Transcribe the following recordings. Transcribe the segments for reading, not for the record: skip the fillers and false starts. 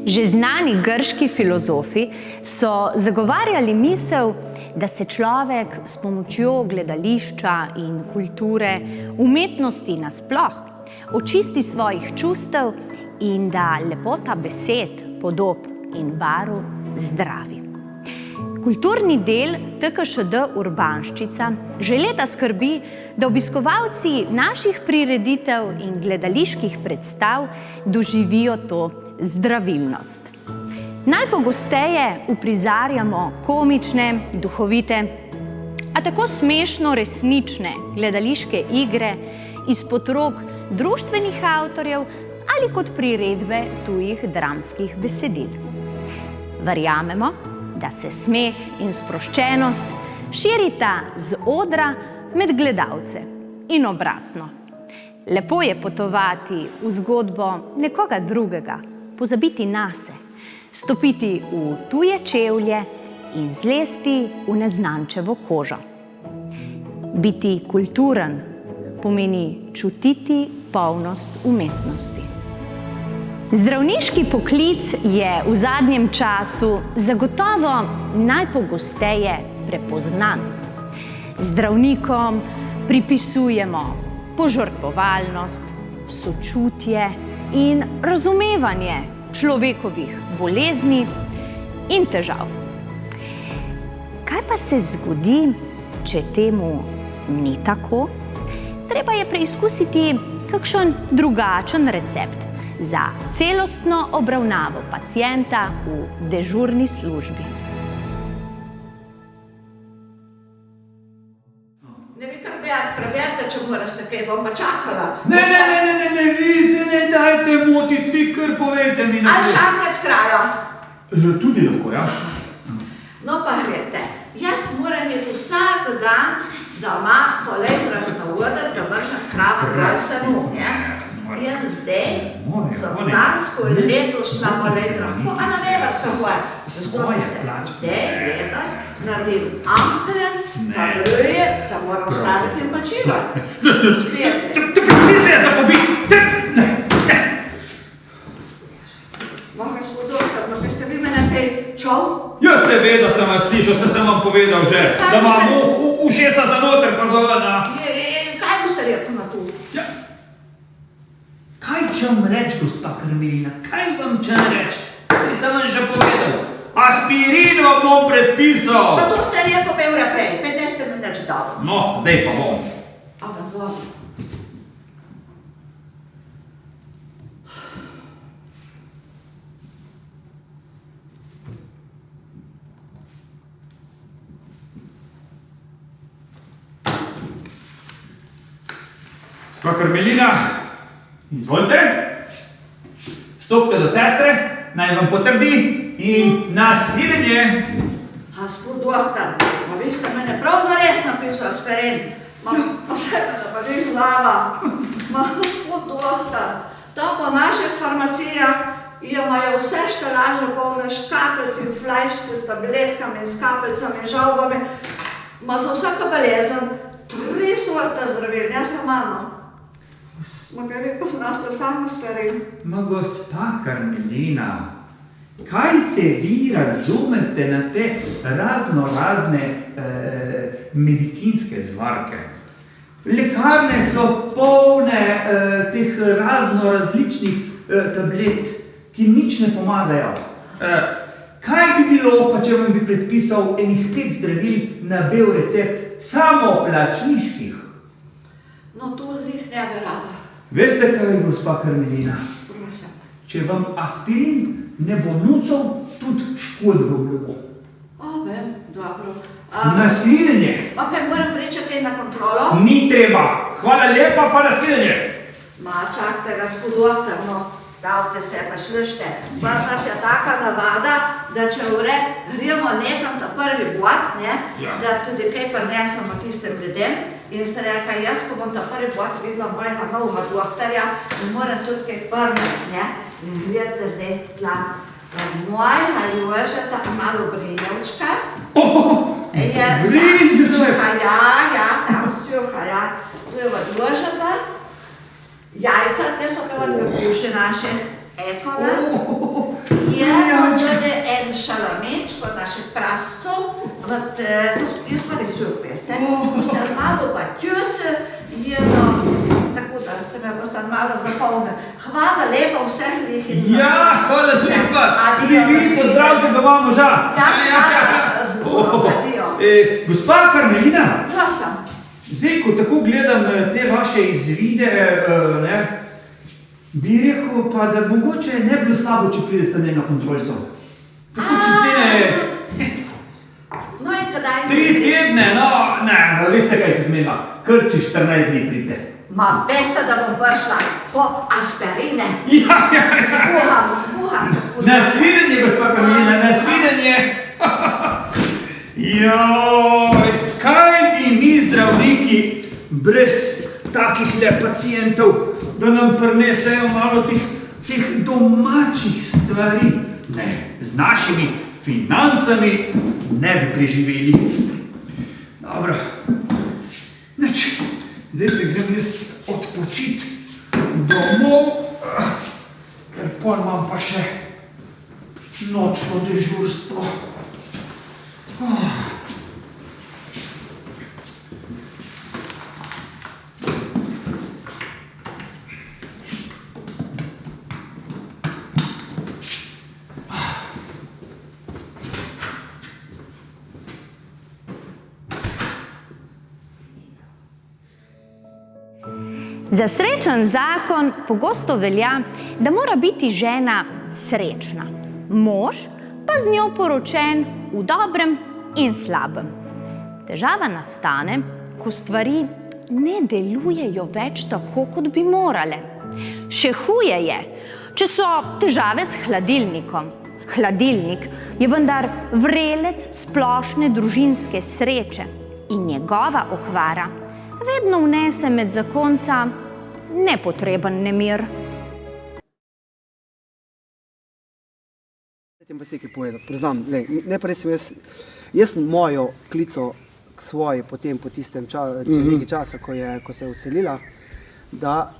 Že znani grški filozofi so zagovarjali misel, da se človek s pomočjo gledališča in kulture, umetnosti nasploh, očisti svojih čustev in da lepota besed, podob in barv zdravi. Kulturni del TKŠD Urbanščica že leta skrbi, da obiskovalci naših prireditev in gledaliških predstav doživijo to zdravilnost. Najpogosteje uprizarjamo komične, duhovite, a tako smešno resnične gledališke igre izpod rok društvenih avtorjev ali kot priredbe tujih dramskih besedil. Verjamemo, da se smeh in sproščenost širita z odra med gledalce in obratno. Lepo je potovati v zgodbo nekoga drugega, pozabiti nase, stopiti v tuje čevlje in zlesti v neznančevo kožo. Biti kulturen pomeni čutiti polnost umetnosti. Zdravniški poklic je v zadnjem času zagotovo najpogosteje prepoznan. Zdravnikom pripisujemo požrtvovalnost, sočutje in razumevanje človekovih bolezni in težav. Kaj pa se zgodi, če temu ni tako? Treba je preizkusiti kakšen drugačen recept za celostno obravnavo pacienta v dežurni službi. Ne vi kar preverite, če morate kaj, bom pa čakala. Ne, vi se ne dajte motiti, vi kar povejte mi. Ali šankec krajo? Tudi lahko, ja. No pa gledajte, jaz moram imeti vsak dan doma polejkrat na oder, da vržem kravo dol samo, ne? In zdaj sem dansko leto šla polejkrat, a na vever sem boja. Zdaj letos naredim anklen, da gruje, se mora ustaviti in počivati. Spijete za pobiti! Moga smo doktor, no kaj ste vi mene kaj čov? Ja, seveda sem vas slišal, sem vam povedal že, da imam ušesa za noter pa za ven. Kaj boste rekel na to? Kaj čem reč, gospa Karmelina? Kaj vam čem reč? Si sem vam že povedal. Aspirin vam bom predpisal. Pa to ste rekel pa ure prej, 15 minut neč dal. No, zdaj pa bom. Ampak bom. Gospa Karmelina, izvolite. Stopite do sestre, naj vam potrdi in nasvidenje. Gospod doktor, pa vi ste mene prav zares napisal aspirin. Ma sebe, da pa vi glava. Ma gospod doktor, tam po naših farmacijah imajo vse štelaže polne škatlic in flajšce s tabletkami, s kapljicami, žalbami. Ma za vsaka bolezen 3 sorte zdravil, ne samo eno. Ma kaj vi poznate sam aspirin? Ma gospa Karmelina, kaj se vi razumeste na te razne medicinske zvarke? Lekarne so polne teh različnih tablet, ki nič ne pomagajo. Kaj bi bilo, pa če vam bi predpisal enih 5 zdravil na bel recept, samo plačniških? No, to jih ne bi rada. Veste kaj, gospa Karmelina? Prosim. Če vam aspirin ne bo nucal, tudi škod vam ne bo. Vem, dobro. Nasvidenje! Ma kaj moram pričati na kontrolo? Ni treba. Hvala lepa, pa nasvidenje. Ma čakajte, gospod doktor, no, stavite se, pa šlište. Pa nas je taka navada, da če gremo nekam ta prvi bot, ne, da tudi kaj prinesemo tistim ljudem. In se reka, jaz, ko bom ta prvi bot videla mojega novega doktorja, in moram tudi kaj prnest, ne. In gledajte zdaj tla. Mojega Jožeta malo Brinjevčka. Brinjevček! Ja, sam stjuha, ja. Tu je od Jožeta. Jajca, te so pa od bivše naše ekole. je en šalamenč po našem prascu, jaz pa risujem, veste, boste malo pa tjuse, tako da se me boste malo zapolnili. Hvala lepa vseh lih. Ja, hvala lepa. Vi ste zdrav, da vam moža. Ja, zbog, adijo. Gospa Karmelina, Prosim. zdaj, ko tako gledam te vaše izvide, bi rekel pa, da mogoče ne bi bilo slabo, če pridete na kontrolico. Tako čez No in kdaj? 3 tedne, veste kaj se zmena, kar čez 14 dni pridete. Ma veste, da bom prišla po aspirine. Ja. Zbuham. Nasvidenje, gospa Karmelina, nasvidenje. Joj, kaj bi mi zdravniki brez takih le pacientov, da nam prinesejo malo teh domačih stvari. Ne, z našimi financami ne bi preživeli. Dobro, nič, zdaj se grem jaz odpočiti domov, ker pol imam pa še nočno dežurstvo. Za srečen zakon pogosto velja, da mora biti žena srečna, mož pa z njo poročen v dobrem in slabem. Težava nastane, ko stvari ne delujejo več tako, kot bi morale. Še huje je, če so težave s hladilnikom. Hladilnik je vendar vrelec splošne družinske sreče in njegova okvara vedno vnese med zakonca nepotreben nemir. Pa se nekaj povedati, priznam, najprej sem jaz sem mojo klico k svoji potem po tistem čez nekaj časa, ko se je odselila, da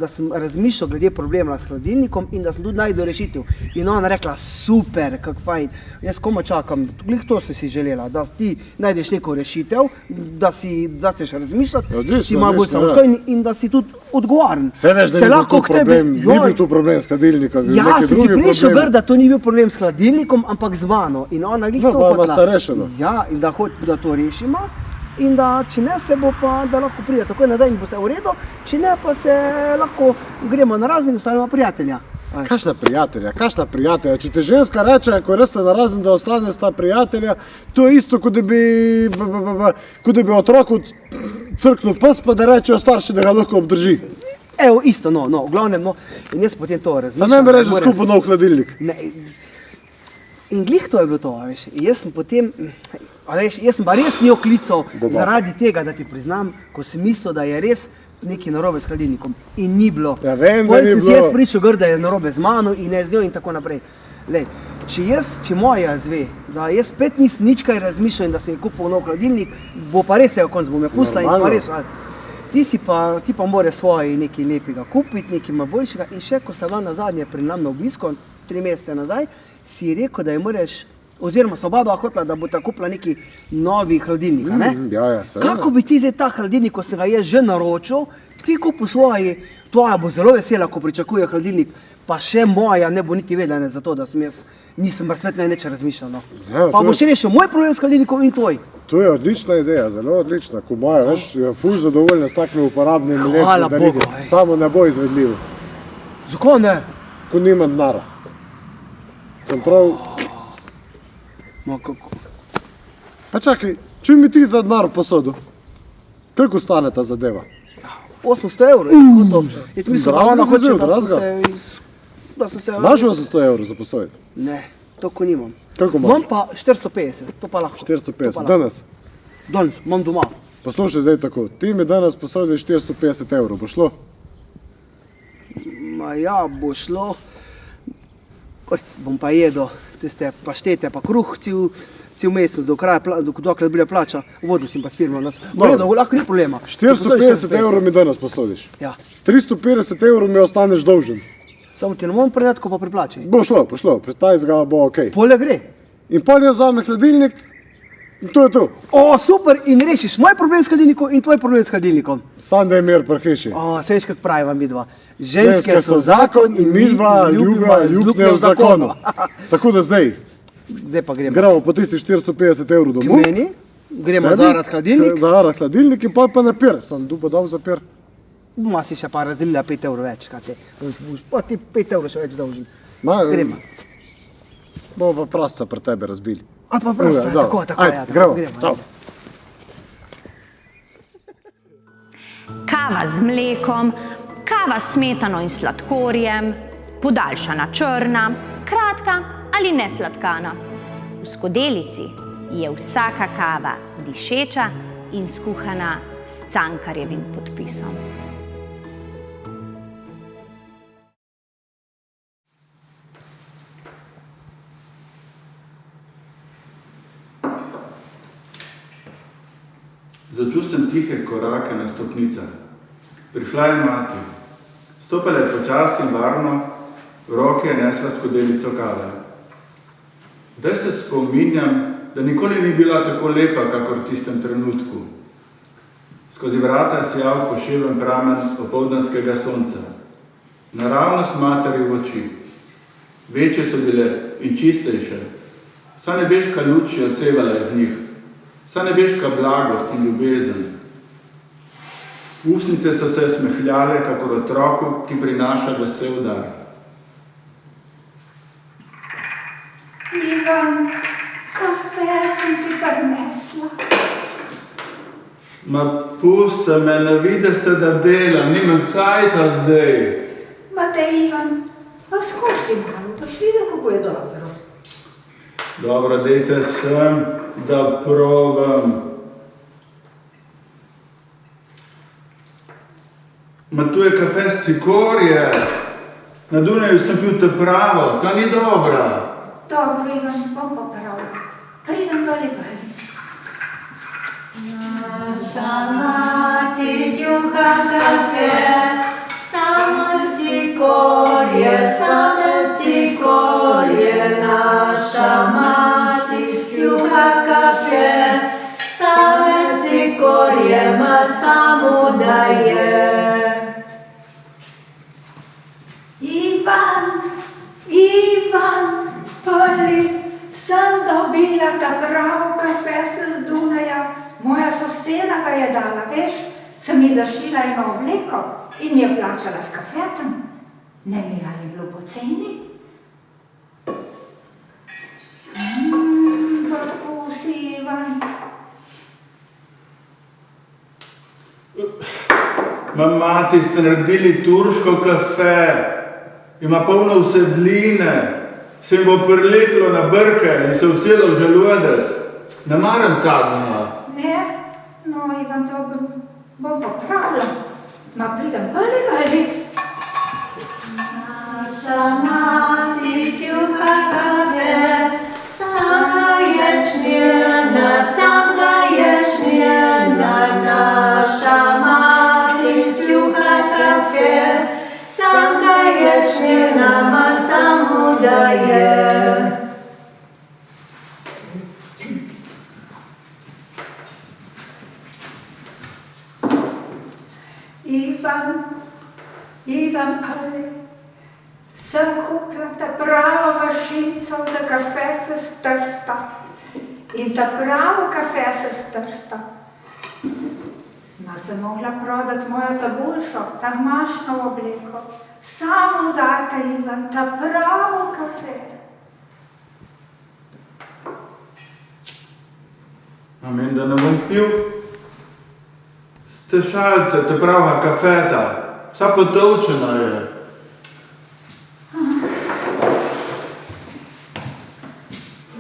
sem razmišljal glede problema s hladilnikom in da sem tudi našel rešitev. In ona rekla, super, kak fajn, jaz komaj čakam, glih to si želela, da ti najdeš neko rešitev, da si začneš razmišljati, si malo bolj samostojen in da si tudi odgovoren. Se veš, da ni bil tu problem s hladilnikom, ja, neki drugi problem. Ja, si prišel da to ni bil problem s hladilnikom, ampak z mano. In ona glih to hotela. Ja, in da to rešimo. In da, če ne, se bo pa, da lahko pride takoj nazaj in bo se v redu, če ne, pa se lahko gremo na razen in ostanemo prijatelja. Kakšna prijatelja? Če te ženska reče, ko reste na razen, da ostanesta prijatelja, to je isto, kot da bi otroku crknil pes, pa da rečejo starši, da ga lahko obdrži. Evo, isto, v glavnem, in jaz potem to razmišljam. Sa ne bi reči skupaj nov hladilnik. In glih to je bilo to, veš, jaz sem potem, jaz sem pa res njo klical zaradi tega, da ti priznam, ko sem mislil, da je res nekaj narobe s hladilnikom in ni bilo. Ja, vem, da ni bilo. Potem sem si jaz pričal, da je narobe z mano in ne z njo in tako naprej. Lej, če moja zve, da jaz spet nisem nič kaj razmišljal in da sem je kupil nov hladilnik, bo pa res konc, bom je pustila in pa res. Ti pa more svoje nekaj lepega kupiti, nekaj malo boljšega in še, ko sta bila nazadnje pri nam na obisku, 3 mesece nazaj, si rekel, da je moreš, oziroma so oba dva hotela, da bo ta kupila neki novi hladilnik, ne? Ja, kako bi ti zdaj ta hladilnik, ko sem ga jaz že naročil, ti kupil svoji, tvoja bo zelo vesela, ko pričakuje hladilnik, pa še moja ne bo niti vedela za to, da sem jaz, nisem razsvetna in neče razmišljal. Pa boš rešil moj problem s hladilnikom in tvoj. To je odlična ideja, zelo odlična, ko moja, veš, je ful zadovoljna s takimi uporabnimi Hvala Bogu. Samo ne bo izvedljivo. Zakaj ne? Ko nima denara. Sem prav... Ma kako? Pa čakaj, če mi ti da denar posodo? Koliko stane ta zadeva? 800 evrov. Jaz mislim, da ona hoče, da sem se... Imaš 800 evrov za posojiti? Ne, toliko nimam. Koliko imaš? Imam pa 450, to pa lahko. 450, danes? Danes, imam doma. Poslušaj zdaj tako, ti mi danes posodiš 450 evrov, bo šlo? Ma ja, bo šlo. Bom pa jedel tiste paštete, pa kruh cel mesec, dokler bude plača, vodu sem pa s firmo. Lahko ni problema. 450 evrov mi danes posodiš. Ja. 350 evrov mi ostaneš dolžen. Samo ti ne morem preneti, ko pa priplači. Bo šlo, pristajs ga bo ok. Polje gre. In pol je vzame hladilnik in to je to. O, super, in rešiš moj problem s hladilnikom in tvoj problem s hladilnikom. Sam da je mir pri hiši. O, seš, kak praviva midva. Ženske so zakon in midva ljubiva luknje v zakonu. Tako da zdaj, Zdaj pa gremo. gremo po tisti 450 evrov K domov. meni, gremo zarad hladilnik, Zarad hladilnik in pol pa na pir. Sem dubo dal za pir. boma si še pa razdelila 5 evrov več, kaj te. Pa ti 5 evrov še več dolžim. Gremo. Bomo pa prasca pri tebi razbili. A pa prosim, Da. tako, Ajde, ja, tako, gremo. gremo. Čau. Kava z mlekom, kava s smetano in sladkorjem, podaljšana črna, kratka ali nesladkana. V skodelici je vsaka kava dišeča in skuhana s Cankarjevim podpisom. Začul sem tihe korake na stopnicah. Prišla je mati. Stopala je počasi in varno, v roke je nesla skodelico kave. Zdaj se spominjam, da nikoli ni bila tako lepa, kakor v tistem trenutku. Skozi vrata je sijal poševen pramen opoldanskega sonca. Naravnost materi v oči. Večje so bile in čistejše. Vsa nebeška luč je odsevala iz njih. Vsa nebeška blagost in ljubezen. Ustnice so se smehljale, kakor otroku, ki prinaša vesel dar. Ivan, kafe sem ti prinesla. Ma pusti me, ne vidite, da delam, nimam cajta zdaj. Mate, Ivan, pa skozi malo, boš videl, kako je dobro. Dobro, dejte sem, da probam. Ma tu je kafe s cikorje. Na Dunaju sem pil te pravo, ta ni dobra. Dobro, Ivan, bom pa prav. Pridem vali. Naša mati juha kafe, samo s cikorje, naša mati juha kafe, samo s cikorje, ma samo daje. Ivan, prvi sem dobila ta pravo kafe z Dunaja. Moja soseda ga je dala, veš, sem ji zašila eno obleko in mi je plačala s kafetom. Ne mi ga je bilo poceni. Poskusi, Ivan. Ma mati, ste naredili turško kafe. Ima polno usedline. Se mi bo prilepilo na brke in se usedlo v želodec. Ne maram takega. Ne, no, Ivan, dobro, bom popravila. Ma pridem vali. Naša mati juha kafe, sama ječmena, naša mati juha kafe, sama ječmena, ma samo daje. Ivan prvi, sem kupila ta pravo mašinco za kafe se strsta. In ta pravo kafe se strsta. Sma se mogla prodati mojo ta boljšo, ta mašno obleko. Samo zate, Ivan, ta pravo kafe. Amen, da ne bom pil stešalce, te prava kafeta. Vsa potolčena je.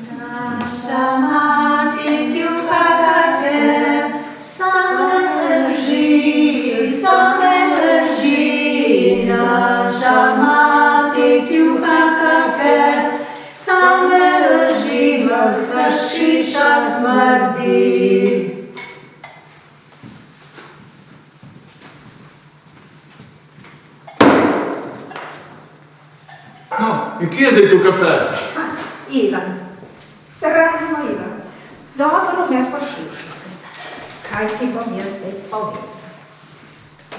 Naša mati juha kafe, same leži. Naša mati juha kafe, same leži, mrzla šiša smrdi. In kje je zdaj tu kafe? Ivan, dragno Ivan, dobro me poslušajte, kaj ti bom jaz zdaj povedal.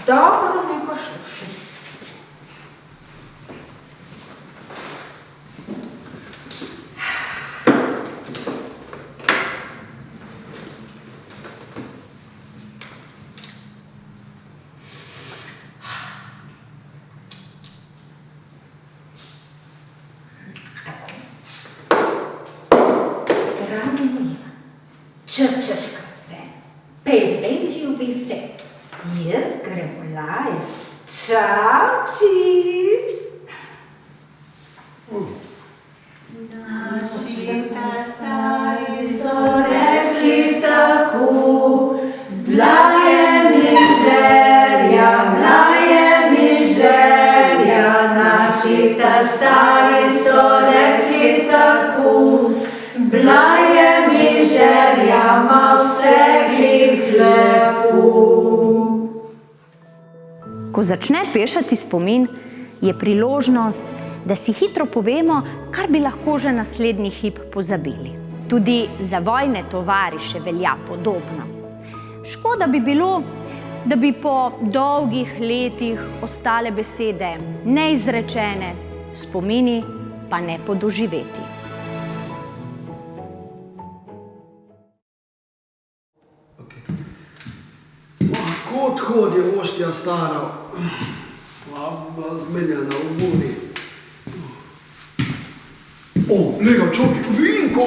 Dobro me poslušaj. Črčeš kafe, pelej ljubi fe, jaz grem v live, čau ti! Naši ta stari so rekli tako, bila je mi želja, naši ta stari so rekli tako, bila je mi želja, ma vse glih lepo. Ko začne pešati spomin, je priložnost, da si hitro povemo, kar bi lahko že naslednji hip pozabili. Tudi za vojne tovariše velja podobno. Škoda bi bilo, da bi po dolgih letih ostale besede neizrečene, spomini pa ne podoživeti. Kod hodi oštja stara, bila zmenjena v buni. Lega, čoki, Vinko!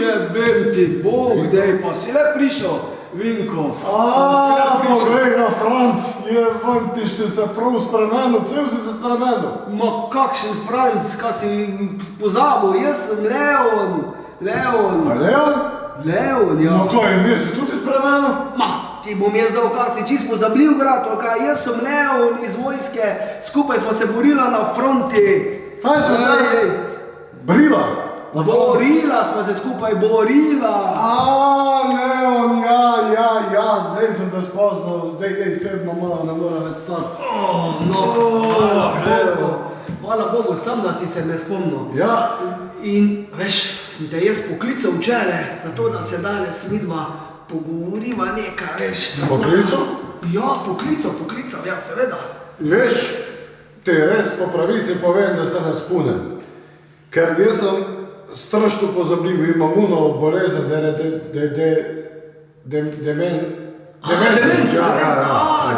Jebem ti Bog, dej, pa si le prišel, Vinko. Poglej na Franc, ti si se prav spremenil, cel si se spremenil. Ma kakšen Franc, kaj si pozabil, jaz sem Leon. A Leon? Leon, ja. No kaj, mi si tudi spremenil? Ma, ti bom jaz dal, kaj si čist pozabljiv grad, kaj, jaz sem Leon iz vojske, skupaj smo se borila na fronti. Kaj smo se borila? Borila smo se skupaj, borila. Leon, ja, zdaj sem te spoznal, dej sedmo malo, ne mora več stati. Hvala Bogu, sam da si se me spomnil. Ja. In veš, sem te jaz poklical včeraj, zato da se danes midva pogovoriva nekaj, veš. Poklical? Ja, poklical, ja, seveda. Veš, te res po pravici povem, da se ne spunem. Ker jaz sem strašno pozabljiv, imam uno bolezen, demencu.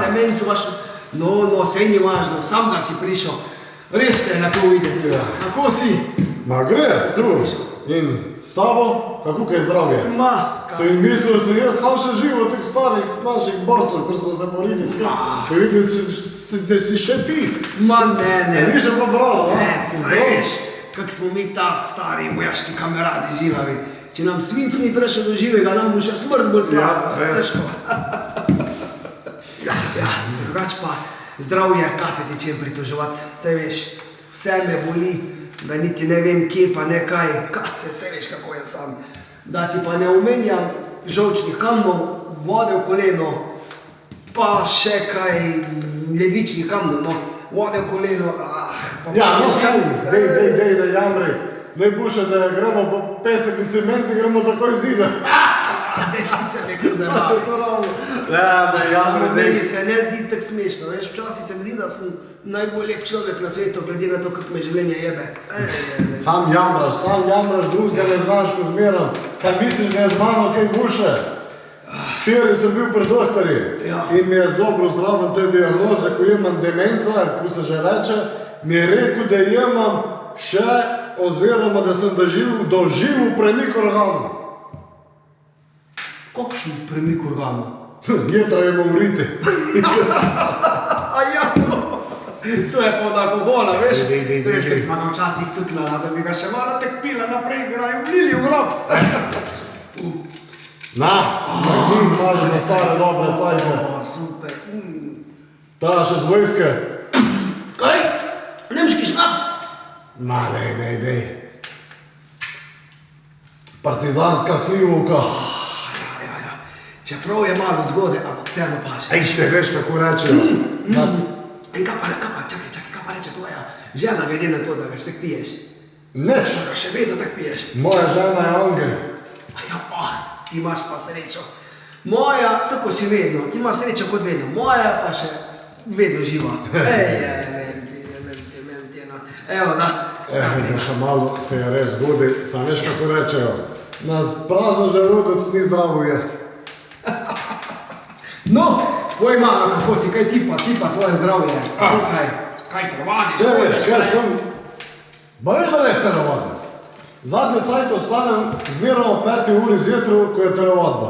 Demencu imaš, no, sej ni važno, sam da si prišel. Res te je lepo videti. Kako si? Ma gre, in s tabo, kako kaj zdravje? Se jim mislil, da sem jaz sam še živ od teh starih naših borcev, ko smo se borili skupaj. Vidim, da si še ti. Ma ne. Ni še pa bralo, ne? Saj kak smo mi ta stari vojaški kameradi živavi. Če nam svinc ni prešel do živega, nam bo še smrt bolj slava. Ja, težko. Ja, drugač pa zdravje, kaj se ti čem pritoževati. Saj veš, vse me boli, da niti ne vem kje pa ne kaj. Saj veš, kako je sam. Da ti pa ne omenjam žolčnih kamnov, vode v koleno, pa še kaj ledvičnih kamnov, no. Vode v koleno, Ja, no kaj, dej, ne jamri. Najboljše, da gremo po pesek in cement in gremo takoj zidati. Dej, ti se nekaj zabavi. Meni se ne zdi tako smešno, veš, včasih se mi zdi, da sem najbolj lep človek na svetu, glede na to, kako me življenje jebe. Sam jamraš, drugega ne znaš, ko zmeram. Kaj misliš, da je z mano kaj boljše? Včeraj sem bil pri doktorji in mi je zelo pozdravil te diagnoze, ko imam demenca, ko se že reče, mi je rekel, da imam še, oziroma da sem doživel premik organov. Kakšen premik organov? Jetra je umriti. To je pa od alkohola, veš? Veš, kaj smo ga včasih cukljala, da bi ga še malo tek pila naprej, ga je vlili v grob. Ni malo na stare dobre cajte. Super. Ta še z vojske. Kaj? Nemški šnaps? Ma, dej. Partizanska slivovka. Ja. Čeprav je malo zgode, ampak vseeno paše. Se veš, kako rečejo. In kaj pa reče tvoja žena, glede na to, da ga še tako piješ. Neč, Da ga še vedno tako piješ. moja žena je angel. Ja, ti imaš pa srečo. Moja, tako si vedno, ti imaš srečo kot vedno. Moja pa še vedno živa. Menti, no. Evo, da. Vidimo še malo, se je res zgodi, sam veš kako rečejo. Nas prazen želodec ni zdravo jesti. No, tvoj malo, kako si, kaj ti pa tvoje zdravje. Kaj te vadiš? Vse veš, kaj sem... Ba veš, da res telovadba. Zadnje cajt ostanem zmeraj o 5 uri zjutraj, ko je telovadba.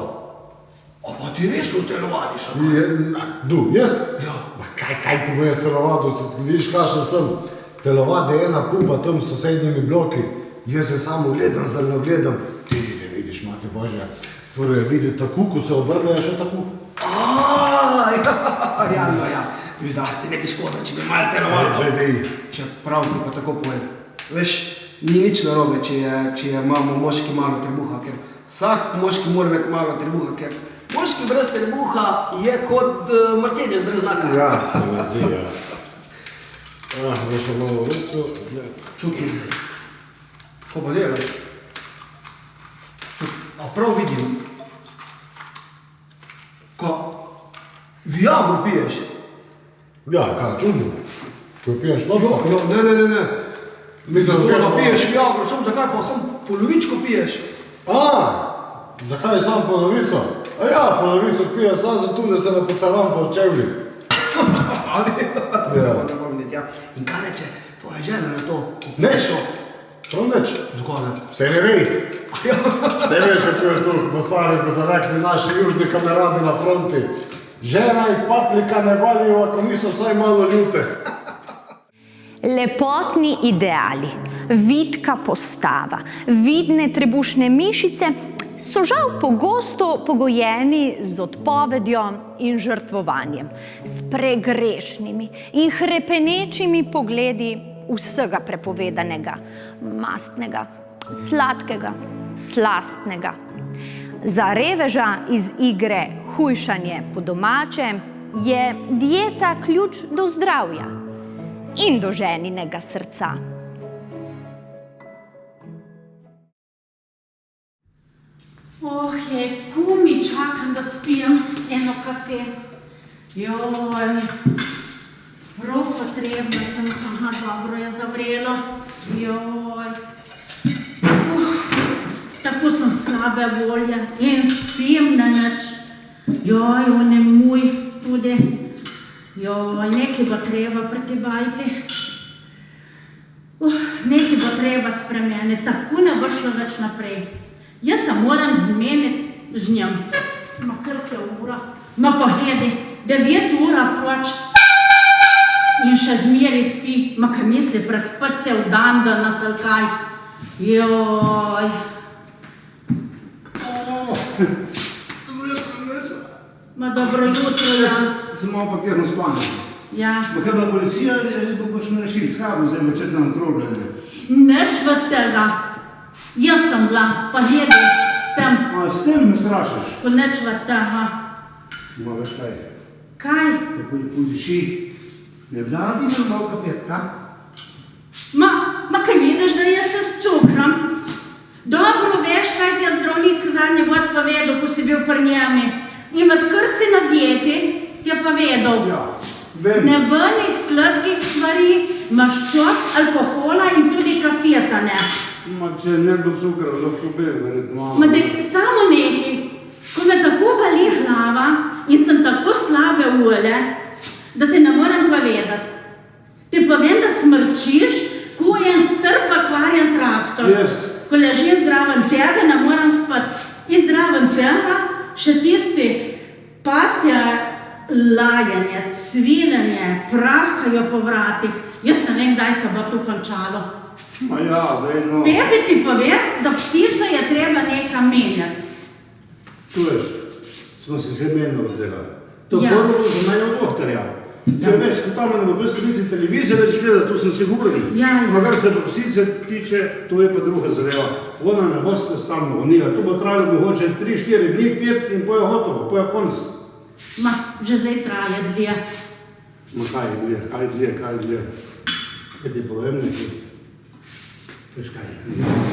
A pa ti resno telovadiš, Jaz? Ja. Kaj ti bo jaz telovadil, vidiš kakšen sem. Telovade je ena pupa tam s sosednjimi bloki. Jaz se samo gledam, zdaj ne gledam. Ti vidiš, mate Božja. Torej, vidi tako, ko se obrne, je še tako. Ja. Viš da, ti ne bi škoda, če bi malo telovadil. Dej. Če prav ti pa tako povem. Veš, ni nič narobe, če imamo moški malo trebuha, ker vsak moški mora imeti malo trebuha, ker moški brez trebuha je kot mrtvenec brez znaka. Ja, se mi zdi, ja. Veš še malo ruco. Čuki, ko pa delaš? A prav vidim, ko Viagro piješ. Ja, kaj, čudno. Ko pijem šlopca. Ne. Mislim, da piješ Viagro, samo zakaj pa samo polovičko piješ? Zakaj sam polovico? Ja, polovico pijem sam zato, da se ne pocavam po čevljih. Ja. In kaj reče tvoja žena na to? Neč. Prav neč. Zakaj ne? Se ne vej. Se veš, kako je to po stari, ko so rekli naši južni kameradi na fronti. Žena in paprika ne valijo, ako niso vsaj malo ljute. Lepotni ideali, vitka postava, vidne trebušne mišice so žal pogosto pogojeni z odpovedjo in žrtvovanjem, s pregrešnimi in hrepenečimi pogledi vsega prepovedanega, mastnega, sladkega, slastnega. Za reveža iz igre Hujšanje po domače je dieta ključ do zdravja in do ženinega srca. Kumi čakam, da spijem eno kafe. Joj, prav potrebno sem, dobro je zavrelo. Joj, tako sem slabe volje in spim na nič. Joj, onemuj tudi. Joj, nekaj bo treba pretibajti. Nekaj bo treba spremeniti, tako ne bo šlo več naprej. Jaz se moram zmeniti z njim. Ma koliko je ura? Ma pogledi, 9 ura proč. In še zmeri spi. Ma kaj misli, prespati cel dan danes ali kaj. Joj. Ma dobro jutro, ja. Sem malo papirno spanil. Ja. Ma kaj bila policija ali bo kakšen rešilc? Kaj bo zdaj očetno na trobljanje? Nič od tega. Jaz sem bila, pa gledi, s tem. S tem me strašiš? Pa nič od tega. Ma veš kaj? Kaj? Tako je podiši. Ne bi dala ti me malo kapet, ka? Ma kaj vidiš, da jaz se scukram? Dobro veš, kaj ti je zdravnik zadnji god povedal, ko si bil pri njemi. In odkar si na dieti, ti je povedal. Ja, vem. Ne vrnih sladkih stvari, maščob, alkohola in tudi kafeta ne. Ma če nekdo cukra, lahko bi, verjetno. Ma daj, samo nekaj, ko me tako boli glava in sem tako slabe ule, da ti ne morem povedati. Ti povem, da smrčiš, ko je en strp akvarjen traktor. Ko ležim zdraven tebe, ne morem spati. In zdraven tega, še tisti pasje lajanje, cviljenje, praskajo po vratih. Jaz ne vem, kdaj se bo to končalo. Ma ja, daj no. Tebi ti povem, da ptiča je treba nekaj menjati. Čuješ, smo se že menili tega. To Ja. prvo za mene od doktorja. Ja, veš, ko tam ne bo bistvu biti televizija več gleda, to sem siguren. Ja. Ma kar se pa psice tiče, to je pa druga zadeva. Ona ne bo se stalno gonila, to bo trajalo mogoče 3-4 dni, 5 in poje gotovo, poje konc. Ma, že zdaj traje 2. Ma kaj je dlje? Kaj ti povem nekaj? Veš kaj?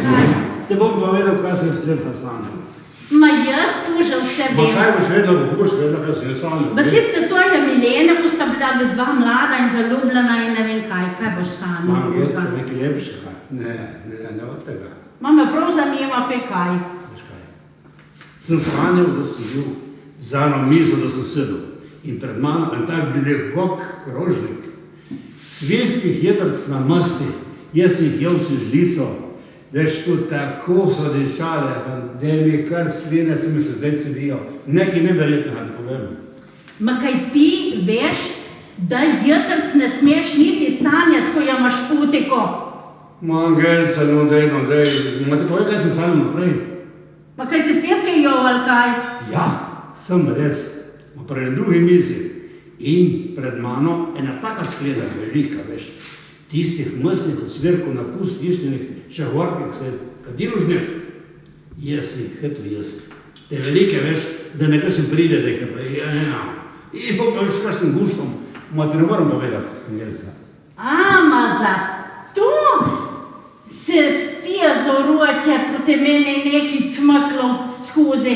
Kaj? Te bom povedal, kaj sem s tem sanjal. Ma jaz tu že vse Ma vem. kaj boš vedel, kako boš vedel, kaj sem sanjal? V tiste tvoje Milene, ko sta bila dva mlada in zaljubljena in ne vem kaj boš sanjal. Mam, jaz sem nekaj lepšega. Ne od tega. Mama prav zanima pe kaj. Veš kaj? Sem sanjal, da sem bil za eno mizo, da sem sedel. In pred mano en tak globok krožnik. Svinskih jetrc na masti. Jaz jih jel si žlico. Veš, tu tako so dišale, da mi kar sline se mi še zdaj sedijo. Nekaj neverjetnega, da povem. Ma kaj ti veš, da jetrc ne smeš niti sanjati, ko imaš putiko? Ma Angelca, no dej. Ma ti povej, kaj sem sanjal naprej? Ma kaj si spet kaj jel ali kaj? Ja, sem res. Ma pred drugi mizi. In pred mano ena taka skleda, velika, veš. Tistih mestnih ocvirkov na pust višnjenih šahorkih se kadiružnih. Jaz jih, eto jaz. Te velike, veš, da nekaj pride, da je pa I pa s kakšnim guštom. Ma ti ne moram povedati, Angelca. Ma zato se stija zoruje proti meni neki cmklov skozi.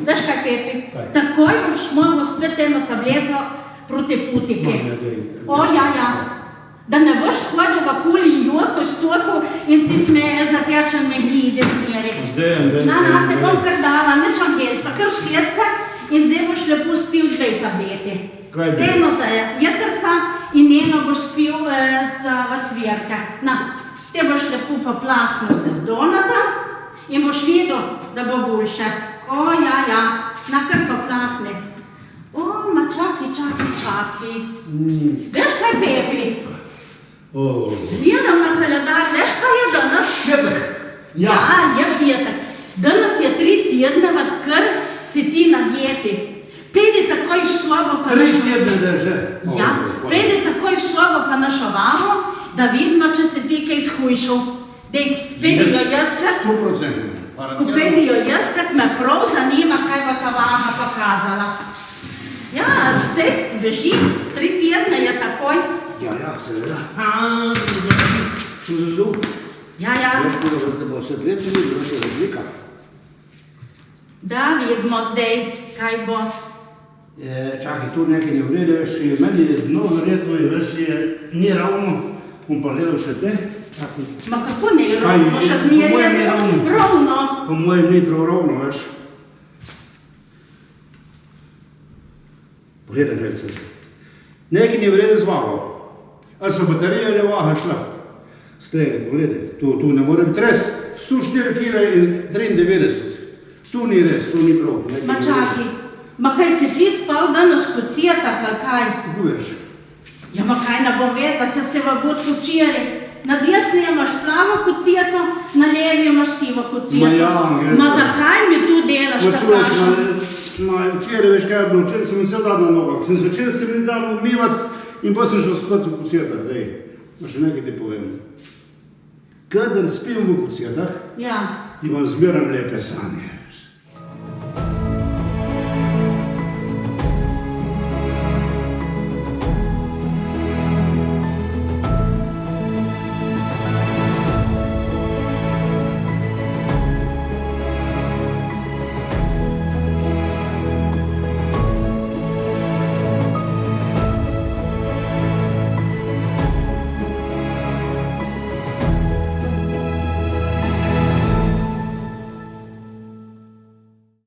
Veš kaj, Pepi? Kaj? Takoj boš mogel spet eno tableto proti putike. Ja. Da ne boš hodil v okoli joku, stoku in si smeje zatečen meglide smeri. Na, te bom kar dala, nič Angelca, kar vsece in zdaj boš lepo spil 2 tableti. Kaj bi? Eno za jetrca in eno boš spil za cvirke. Na, te boš lepo poplahnil se z donata in boš videl, da bo boljše. Ja, na kar poplahne. Ma čaki. Veš kaj, Pepi? Gledam na kalendar, veš kaj je danes? Petek. Ja, je petek. Danes je 3 tedne, odkar si ti na dieti. Pejdi takoj v sobo pa 3 tedne da že? Ja, pejdi takoj v sobo pa na šavamo, da vidimo, če si ti kaj shujšal. Pejdi jo jazkat. 100%. Ko pejdi jo jazkat, me prav zanima, kaj bo ta vaha pokazala. Ja, recept beži, 3 tedne je takoj. Ja, seveda. Sem zelo. Ja. Veš, da bo se prijatelji, da se razlika. Da vidimo zdaj, kaj bo. Čakaj, tu nekaj ne vrede, veš, meni je dno verjetno, veš, ni ravno. Bom pa gledal še te. Ma kako ne ravno, bo še zmerje ravno. Po mojem ni prav ravno, veš. Pogledaj, Angelca. Nekaj ni vrede zvagal. Ali so baterije ali vaha šla? Streli, pogledaj, tu ne morem tres, 104 kg in 93. Tu ni res, tu ni prav. Ma čaki, ma kaj si ti spal danes po cijetah ali kaj? Kako veš? Ja, ma kaj ne bom vedla, se v budku včeraj. Na desni imaš plavo kocijeto, na levi imaš sivo kocijeto. Ma zakaj mi tu delaš, da vprašam? Včeraj, veš kaj je bilo, včeraj sem vse dal na nogah. Včeraj sem mi dal umivati in pa sem šel spet v kocijetah. Dej, ma še nekaj ti povem. Kadar spim v kocijetah, imam zmeram lepe sanje.